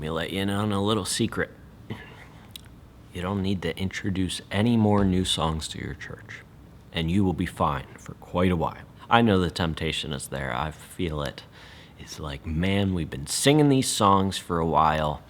me let you in on a little secret. You don't need to introduce any more new songs to your church, and you will be fine for quite a while. I know the temptation is there. I feel it. It's like, man, we've been singing these songs for a while.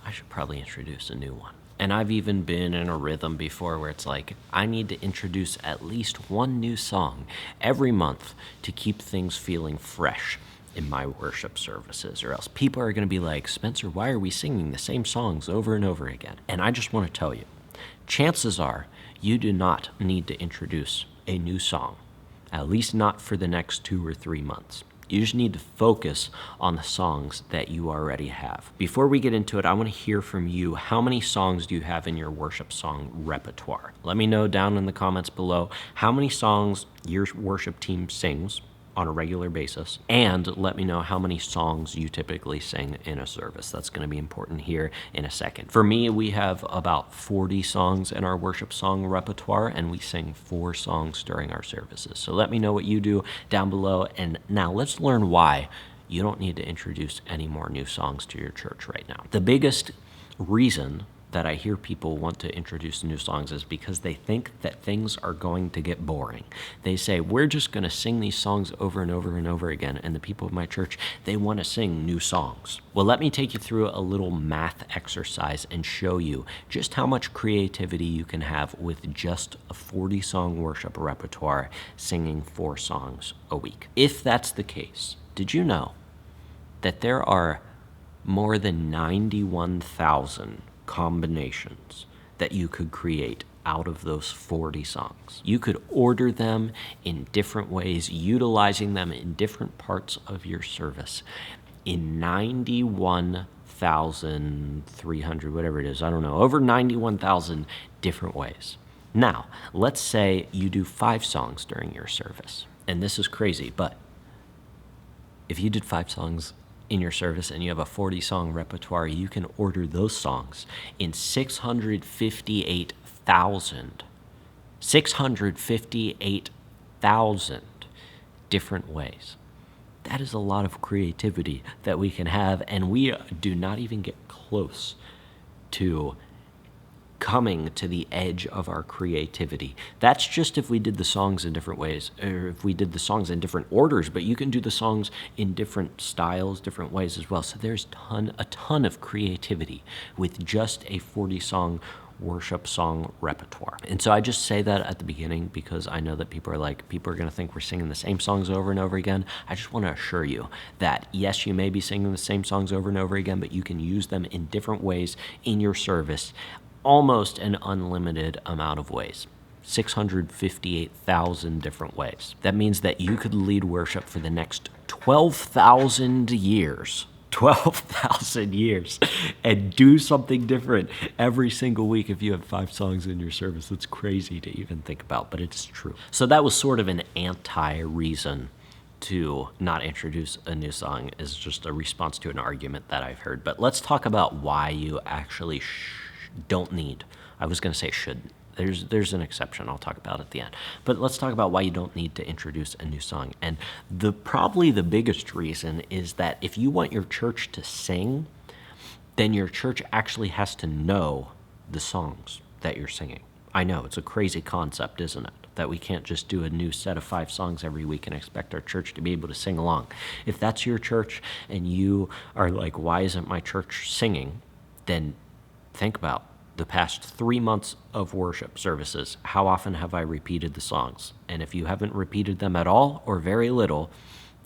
I should probably introduce a new one. And I've even been in a rhythm before where it's like, I need to introduce at least one new song every month to keep things feeling fresh in my worship services, or else people are going to be like, Spencer, why are we singing the same songs over and over again? And I just want to tell you, chances are you do not need to introduce a new song, at least not for the next 2 or 3 months. You just need to focus on the songs that you already have. Before we get into it, I want to hear from you. How many songs do you have in your worship song repertoire? Let me know down in the comments below how many songs your worship team sings on a regular basis, and let me know how many songs you typically sing in a service. That's going to be important here in a second. For me, we have about 40 songs in our worship song repertoire, and we sing 4 songs during our services. So let me know what you do down below, and now let's learn why you don't need to introduce any more new songs to your church right now. The biggest reason that I hear people want to introduce new songs is because they think that things are going to get boring. They say, we're just going to sing these songs over and over and over again, and the people of my church, they want to sing new songs. Well, let me take you through a little math exercise and show you just how much creativity you can have with just a 40-song worship repertoire, singing 4 songs a week. If that's the case, did you know that there are more than 91,000 combinations that you could create out of those 40 songs? You could order them in different ways, utilizing them in different parts of your service in 91,300, whatever it is, I don't know, over 91,000 different ways. Now, let's say you do 5 songs during your service, and this is crazy, but if you did 5 songs in your service and you have a 40-song repertoire, you can order those songs in 658,000 different ways. That is a lot of creativity that we can have, and we do not even get close to coming to the edge of our creativity. That's just if we did the songs in different ways, or if we did the songs in different orders, but you can do the songs in different styles, different ways as well. So there's a ton of creativity with just a 40-song worship song repertoire. And so I just say that at the beginning because I know that people are going to think we're singing the same songs over and over again. I just want to assure you that yes, you may be singing the same songs over and over again, but you can use them in different ways in your service, almost an unlimited amount of ways. 658,000 different ways. That means that you could lead worship for the next 12,000 years. 12,000 years, and do something different every single week if you have 5 songs in your service. That's crazy to even think about, but it's true. So that was sort of an anti-reason to not introduce a new song, is just a response to an argument that I've heard. But let's talk about why you actually don't need. I was going to say shouldn't. There's an exception I'll talk about at the end. But let's talk about why you don't need to introduce a new song. And probably the biggest reason is that if you want your church to sing, then your church actually has to know the songs that you're singing. I know, it's a crazy concept, isn't it? That we can't just do a new set of 5 songs every week and expect our church to be able to sing along. If that's your church and you are like, why isn't my church singing? Then think about the past 3 months of worship services. How often have I repeated the songs? And if you haven't repeated them at all or very little,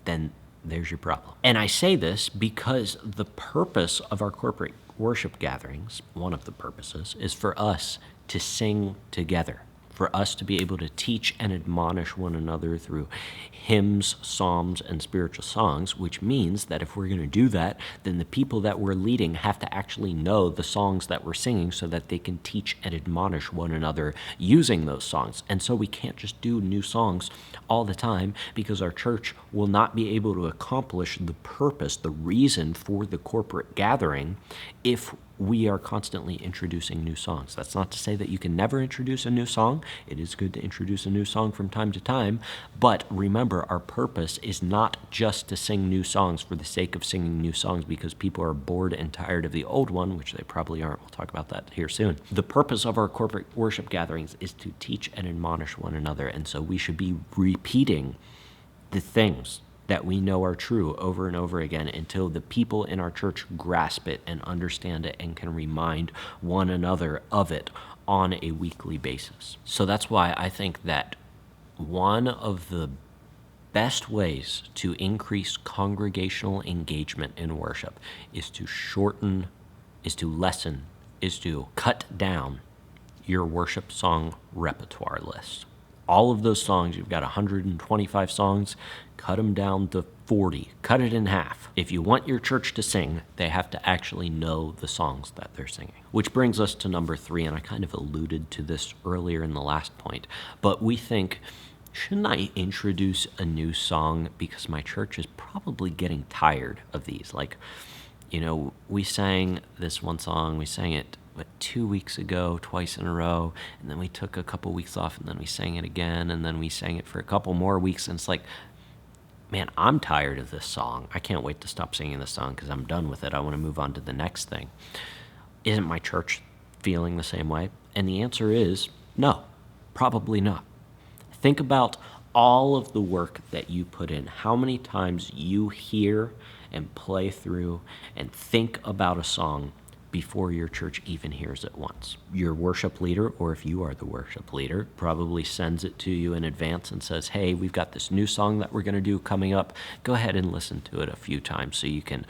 then there's your problem. And I say this because the purpose of our corporate worship gatherings, one of the purposes, is for us to sing together, for us to be able to teach and admonish one another through hymns, psalms, and spiritual songs, which means that if we're going to do that, then the people that we're leading have to actually know the songs that we're singing so that they can teach and admonish one another using those songs. And so we can't just do new songs all the time, because our church will not be able to accomplish the purpose, the reason for the corporate gathering, if we are constantly introducing new songs. That's not to say that you can never introduce a new song. It is good to introduce a new song from time to time, but remember, our purpose is not just to sing new songs for the sake of singing new songs because people are bored and tired of the old one, which they probably aren't. We'll talk about that here soon. The purpose of our corporate worship gatherings is to teach and admonish one another, and so we should be repeating the things that we know are true over and over again until the people in our church grasp it and understand it and can remind one another of it on a weekly basis. So that's why I think that one of the best ways to increase congregational engagement in worship is to cut down your worship song repertoire list. All of those songs, you've got 125 songs, cut them down to 40. Cut it in half. If you want your church to sing, they have to actually know the songs that they're singing. Which brings us to number 3, and I kind of alluded to this earlier in the last point, but we think, shouldn't I introduce a new song because my church is probably getting tired of these? Like, we sang this one song, we sang it 2 weeks ago, twice in a row, and then we took a couple weeks off, and then we sang it again, and then we sang it for a couple more weeks, and it's like, man, I'm tired of this song. I can't wait to stop singing this song because I'm done with it. I want to move on to the next thing. Isn't my church feeling the same way? And the answer is no, probably not. Think about all of the work that you put in, how many times you hear and play through and think about a song before your church even hears it once. Your worship leader, or if you are the worship leader, probably sends it to you in advance and says, hey, we've got this new song that we're going to do coming up. Go ahead and listen to it a few times so you can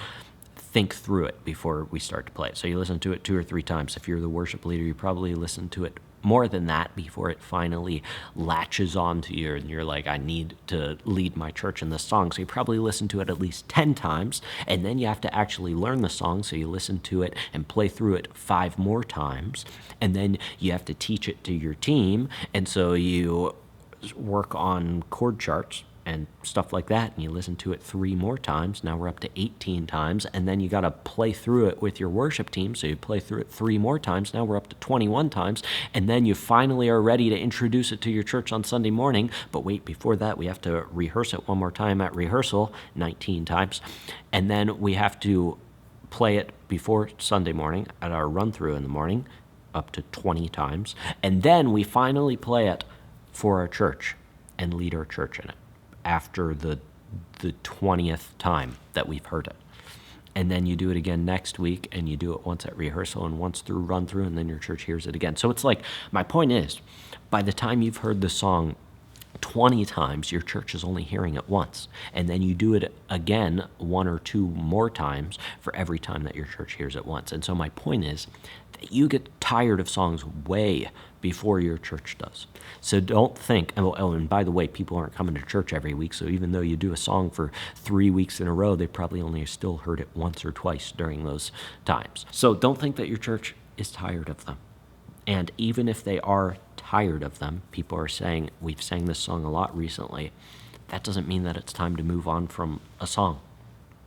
think through it before we start to play it. So you listen to it 2 or 3 times. If you're the worship leader, you probably listen to it more than that before it finally latches onto you and you're like, I need to lead my church in this song. So you probably listen to it at least 10 times, and then you have to actually learn the song, so you listen to it and play through it 5 more times, and then you have to teach it to your team, and so you work on chord charts and stuff like that, and you listen to it 3 more times. Now we're up to 18 times, and then you got to play through it with your worship team, so you play through it 3 more times. Now we're up to 21 times, and then you finally are ready to introduce it to your church on Sunday morning. But wait, before that, we have to rehearse it 1 more time at rehearsal, 19 times, and then we have to play it before Sunday morning at our run-through in the morning, up to 20 times, and then we finally play it for our church and lead our church in it after the 20th time that we've heard it. And then you do it again next week, and you do it once at rehearsal and once through run through, and then your church hears it again. So it's like, my point is, by the time you've heard the song 20 times, your church is only hearing it once. And then you do it again 1 or 2 more times for every time that your church hears it once. And so my point is that you get tired of songs way before your church does. So don't think, and by the way, people aren't coming to church every week, so even though you do a song for 3 weeks in a row, they probably only still heard it once or twice during those times. So don't think that your church is tired of them. And even if they are tired of them, people are saying, we've sang this song a lot recently, that doesn't mean that it's time to move on from a song.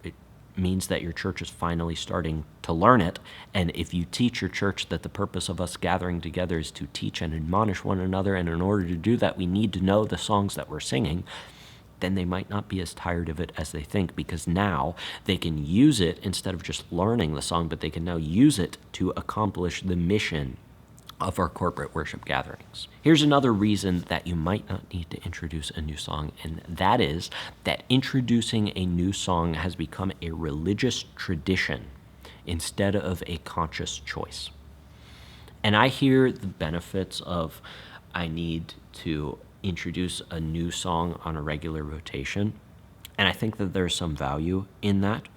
It means that your church is finally starting to learn it. And if you teach your church that the purpose of us gathering together is to teach and admonish one another, and in order to do that, we need to know the songs that we're singing, then they might not be as tired of it as they think, because now they can use it instead of just learning the song, but they can now use it to accomplish the mission of our corporate worship gatherings. Here's another reason that you might not need to introduce a new song, and that is that introducing a new song has become a religious tradition instead of a conscious choice. And I hear the benefits of, I need to introduce a new song on a regular rotation, and I think that there's some value in that.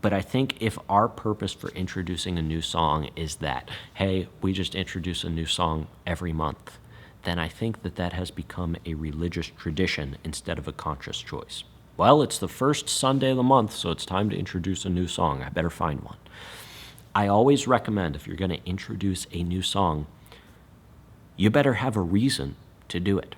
But I think if our purpose for introducing a new song is that, hey, we just introduce a new song every month, then I think that that has become a religious tradition instead of a conscious choice. Well, it's the first Sunday of the month, so it's time to introduce a new song. I better find one. I always recommend, if you're going to introduce a new song, you better have a reason to do it.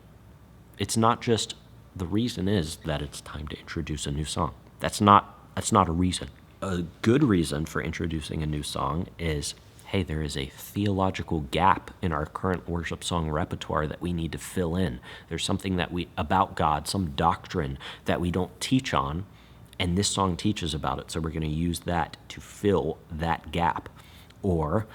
It's not just the reason is that it's time to introduce a new song. That's not a reason. A good reason for introducing a new song is hey, there is a theological gap in our current worship song repertoire that we need to fill in. There's something about God, some doctrine that we don't teach on, and this song teaches about it, so we're going to use that to fill that gap. Or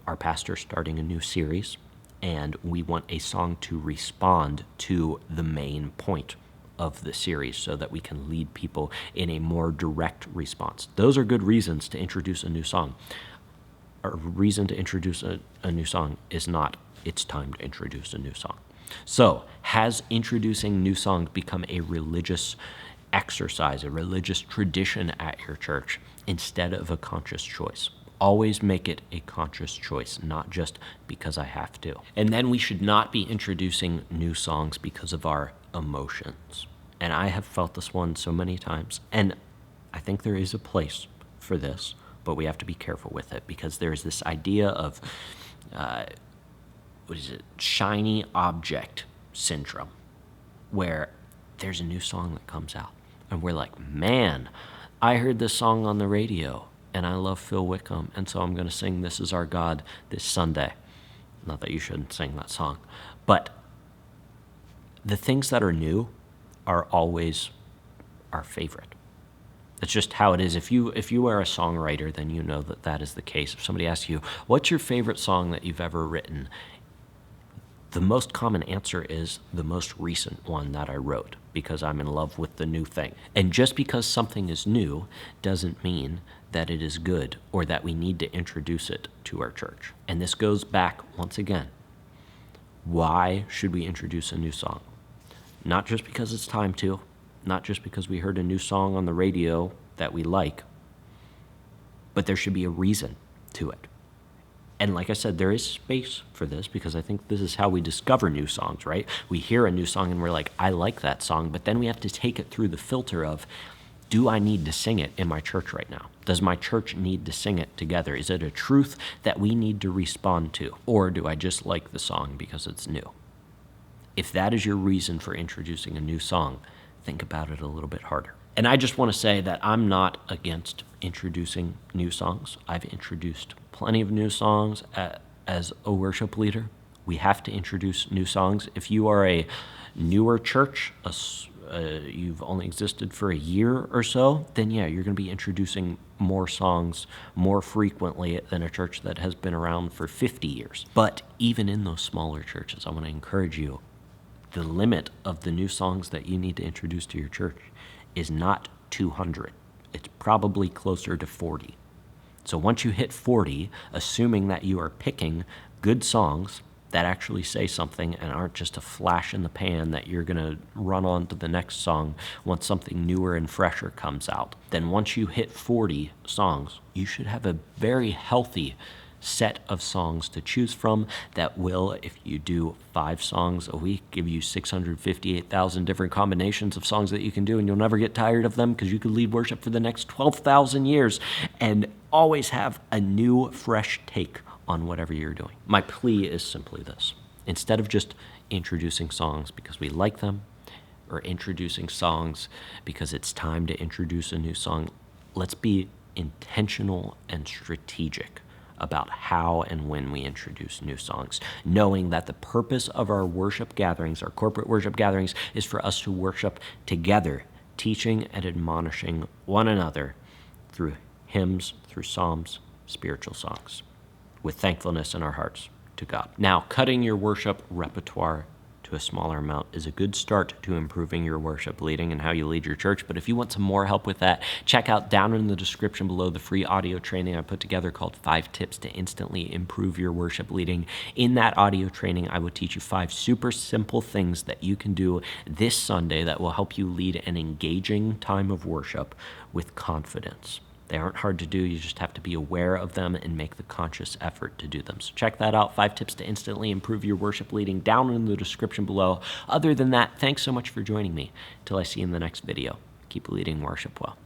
our pastor's starting a new series, and we want a song to respond to the main point of the series so that we can lead people in a more direct response. Those are good reasons to introduce a new song. A reason to introduce a new song is not, it's time to introduce a new song. So, has introducing new songs become a religious exercise, a religious tradition at your church instead of a conscious choice? Always make it a conscious choice, not just because I have to. And then we should not be introducing new songs because of our emotions. And I have felt this one so many times, and I think there is a place for this, but we have to be careful with it because there's this idea of, shiny object syndrome, where there's a new song that comes out, and we're like, man, I heard this song on the radio, and I love Phil Wickham, and so I'm going to sing This Is Our God this Sunday. Not that you shouldn't sing that song, but the things that are new are always our favorite. It's just how it is. If you are a songwriter, then you know that is the case. If somebody asks you, what's your favorite song that you've ever written? The most common answer is the most recent one that I wrote, because I'm in love with the new thing. And just because something is new doesn't mean that it is good or that we need to introduce it to our church. And this goes back, once again, why should we introduce a new song? Not just because it's time to, not just because we heard a new song on the radio that we like, but there should be a reason to it. And like I said, there is space for this because I think this is how we discover new songs, right? We hear a new song and we're like, I like that song, but then we have to take it through the filter of, do I need to sing it in my church right now? Does my church need to sing it together? Is it a truth that we need to respond to? Or do I just like the song because it's new? If that is your reason for introducing a new song, think about it a little bit harder. And I just want to say that I'm not against introducing new songs. I've introduced plenty of new songs as a worship leader. We have to introduce new songs. If you are a newer church, you've only existed for a year or so, then yeah, you're going to be introducing more songs more frequently than a church that has been around for 50 years. But even in those smaller churches, I want to encourage you, the limit of the new songs that you need to introduce to your church is not 200. It's probably closer to 40. So once you hit 40, assuming that you are picking good songs that actually say something and aren't just a flash in the pan that you're going to run on to the next song once something newer and fresher comes out, then once you hit 40 songs, you should have a very healthy set of songs to choose from that will, if you do 5 songs a week, give you 658,000 different combinations of songs that you can do, and you'll never get tired of them because you could lead worship for the next 12,000 years and always have a new, fresh take on whatever you're doing. My plea is simply this. Instead of just introducing songs because we like them or introducing songs because it's time to introduce a new song, let's be intentional and strategic about how and when we introduce new songs, knowing that the purpose of our worship gatherings, our corporate worship gatherings, is for us to worship together, teaching and admonishing one another through hymns, through psalms, spiritual songs, with thankfulness in our hearts to God. Now, cutting your worship repertoire to a smaller amount is a good start to improving your worship leading and how you lead your church. But if you want some more help with that, check out down in the description below the free audio training I put together called 5 Tips to Instantly Improve Your Worship Leading. In that audio training, I will teach you 5 super simple things that you can do this Sunday that will help you lead an engaging time of worship with confidence. They aren't hard to do. You just have to be aware of them and make the conscious effort to do them. So check that out, 5 Tips to Instantly Improve Your Worship Leading, down in the description below. Other than that, thanks so much for joining me. Till I see you in the next video. Keep leading worship well.